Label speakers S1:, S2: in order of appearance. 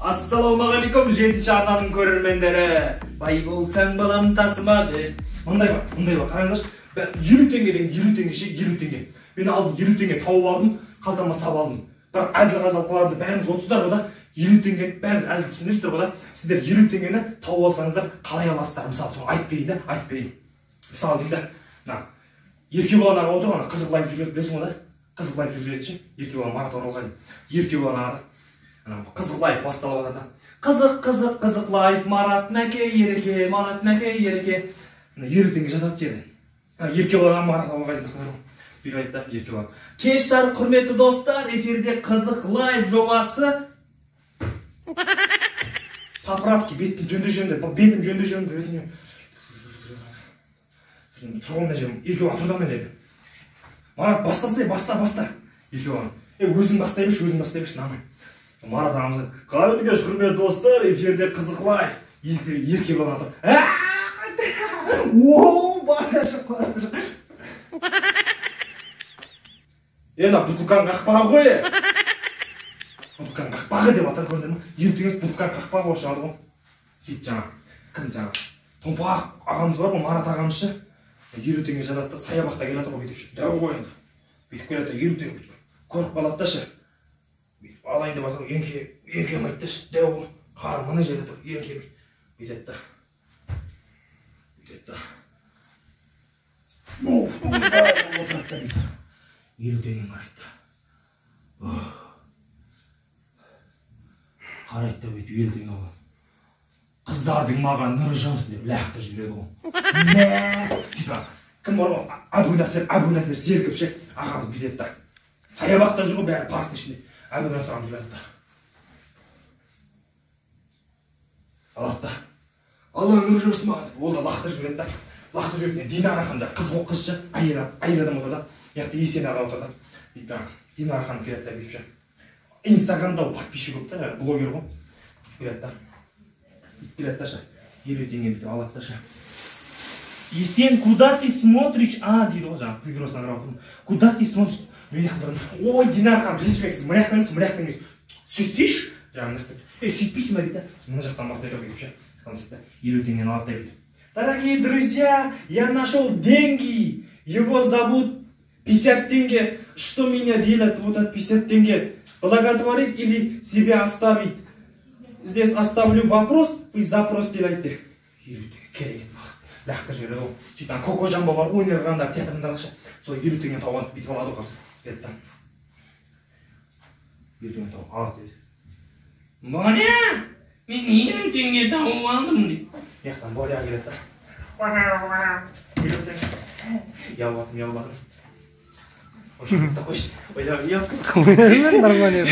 S1: Ассалаумағалейкум, 7-ші арнаның көрермендері. Бай болсаң балам тасымады. Мындай бар, қараңыздаршы. 50 теңге деген 50 теңге ше, 50 теңге. Мен алдым 50 теңге тауып алдым, қалтама сап алдым. Бірақ әділ қазал қыларды бәріміз 30-дар ғой да. 50 теңге бәріміз әзіл түсінесіздер ғой да. Сіздер 50 теңгені тауып алсаңыздар қалай аласыздар? Мысалы соны айтып берейін да, айтып берейін. Мысалы деймін да. Еркебұлан аға отыр, қызық лайв жүргізеді, білесің ғой да? Қызық лайв жүргізеді. Еркебұлан Марат Оралғазин. Еркебұлан аға қызық лайф басталып жатыр. Қызық лайф, Марат Мәке, Ереке, Марат Мәке, Ереке. 50 теңге жатады жерде. Еркебұлан Марат Оралғазин. Bir айтты Еркебұлан. Кеш жарық, құрметті достар, эфирде қызық лайф жобасы. Поправки, бетім жөнді. Тұрғымда жерім, Еркебұлан тұрдамын деді. Марат, баста. Еркебұлан, өзің бастай беш, намай. Марат ағамыз, қайырлы кеш, құрметті достар, эфирде қызық лайф. Еркебұлан атыр. Оу, басқа жоқ. Ена, бұтылқан қақпағы ғой. Бұтылқан қақпағы деп атыр көрден ма? Ертеңіз бұтылқан қақпағы ғой шығады ғой. Сөйт жаңа, кім жаңа? Томпақ ағамыз бар ғой, Марат ағамыз ше. 50 теңге жатады да, саябақта келе жатыр ғой бүйтіп ше. Дәу ғой енді. Бүйтіп келе жатыр, 50 теңге бүйтіп. Көріп қалады да ше. Алайын деп атыр, еңкем айтты ше. Дәу ғой. Қар мына жерде тұр, еңкем бүйтеді да. Отырады да 50 теңгем қарайды. Қарайды да бүйтіп 50 теңге алады. Қыздардың маған нұры жаусын деп ләқті жібереді ғой. Типа, кім бар ғой? Әбу Насер Сергіп ше, ағамыз бүйтеді да. Саябақта жүр ғой бәрі парктың ішінде. Әбу Насер ағамыз бүйтеді да. Алады да. Алла нұры жаусын маған деп, ол да лақты жібереді да. Лақты жүретін Динара ханым да, қыз ше, әйел адам отыр да. Яқты Есен аға отыр да. Динара ханым келеді да бүйтіп ше. Инстаграмда подписчик көп та, блогер ғой. Келеді да. Келеді да ше. 50 теңге бүйтіп алады да ше. Есен, куда ты смотришь? Дейді ғой жаңа, пригросына қарап отырмын. Куда ты смотришь? Мен яқтан тұрмын. Ой, Динара ханым, ренжімеңіз, мына жақтан емес. Сөйтсейші? Жаңа, сөйтпейсің ба дейді. Мына жақтан бастай көр бүйтіп ше. 50 теңгені алады да бүйтіп. Дорогие друзья, я нашел деньги. Его зовут 50 тенге. Что меня делать вот от 50 тенге? Благотворить или себе оставить? Здесь оставлю вопрос, вы запрос делайте. Керемет маған. Лақты жібереді ғой. Сөйтіп Коко Жамбо бар, ойнырғанда театрында қылшы. Сол 50 теңге тауып бүйтіп алады ғой. Еттім. 50 теңге тауып алады деді. Боля, мен 50 теңге тауып алдым дейді. Яқтан Боля келеді да. Ялбатым. Ошын қойшы. Ойлап,
S2: нормально.